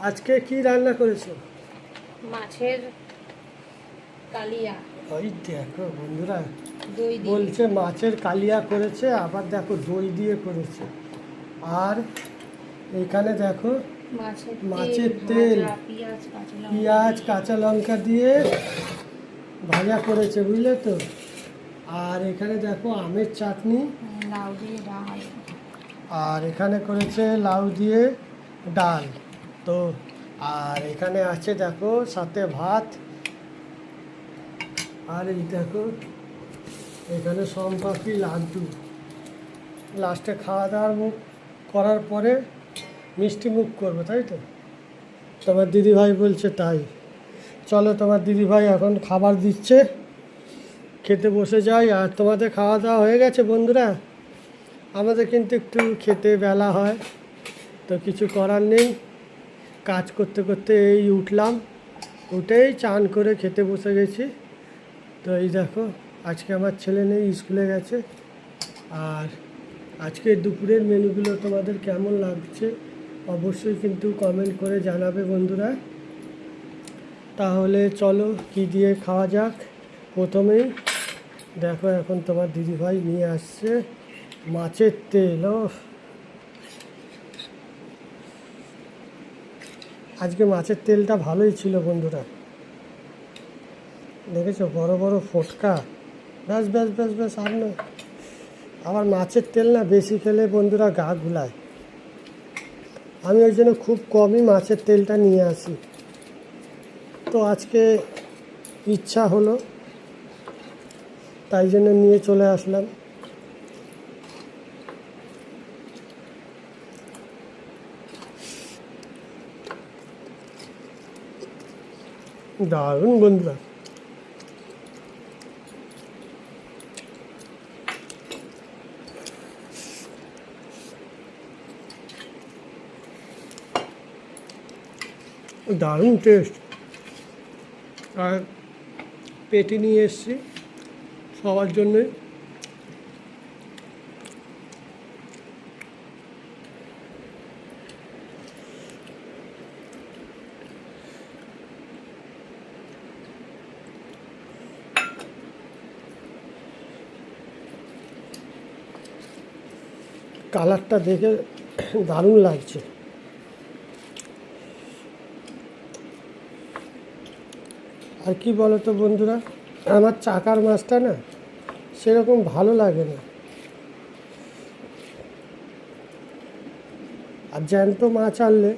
আজকে কি রান্না করেছো? মাছের কালিয়া। ওই দেখো বন্ধুরা, দই দিয়ে বলছে মাছের কালিয়া করেছে, আবার দেখো দই দিয়ে করেছে। আর এখানে দেখো মাছের তেল, ভাজা, পেঁয়াজ কাঁচা লঙ্কা পেঁয়াজ দিয়ে, কাঁচা লঙ্কা দিয়ে ভাজা করেছে, বুঝলে তো। আর এখানে দেখো আমের চাটনি, লাউ দিয়ে ডাল। আর এখানে করেছে লাউ দিয়ে ডাল। তো আর এখানে আছে দেখো সাথে ভাত। আর এই দেখো এখানে সোমপাপড়ি লাড্ডু। লাস্টে খাওয়া দাওয়ার মুখ করার পরে মিষ্টি মুখ করবো, তাই তো? তোমার দিদিভাই বলছে তাই। চলো, তোমার দিদিভাই এখন খাবার দিচ্ছে, খেতে বসে যাই। আর তোমাদের খাওয়া দাওয়া হয়ে গেছে বন্ধুরা? আমাদের কিন্তু একটু খেতে বেলা হয়, তো কিছু করার নেই। কাজ করতে করতে এই উঠলাম, উঠেই চান করে খেতে বসে গেছি। তো এই দেখো, আজকে আমার ছেলে নেই, স্কুলে গেছে। আর আজকে দুপুরের মেনুগুলো তোমাদের কেমন লাগছে অবশ্যই কিন্তু কমেন্ট করে জানাবে বন্ধুরা। তাহলে চলো কি দিয়ে খাওয়া যাক। প্রথমেই দেখো এখন তোমার দিদিভাই নিয়ে আসছে মাছের তেল। ও আজকে মাছের তেলটা ভালোই ছিল বন্ধুরা, দেখেছো বড় বড় ফোটকা। ব্যাস ব্যাস ব্যাস ব্যাস, আর না। আবার মাছের তেল না বেশি খেলে বন্ধুরা গা গুলায়। আমি ওই জন্য খুব কমই মাছের তেলটা নিয়ে আসি। তো আজকে ইচ্ছা হলো, তাই জন্য নিয়ে চলে আসলাম। দারুণ বন্ধুরা। দারুণ টেস্ট। আর পেটি নিয়ে এসেছি সবার জন্যে। কালারটা দেখে দারুণ লাগছে। আর কি বলো তো বন্ধুরা, আমার চাকার মাছটা না সেরকম ভালো লাগে না। আর জ্যান্ত মাছ আনলে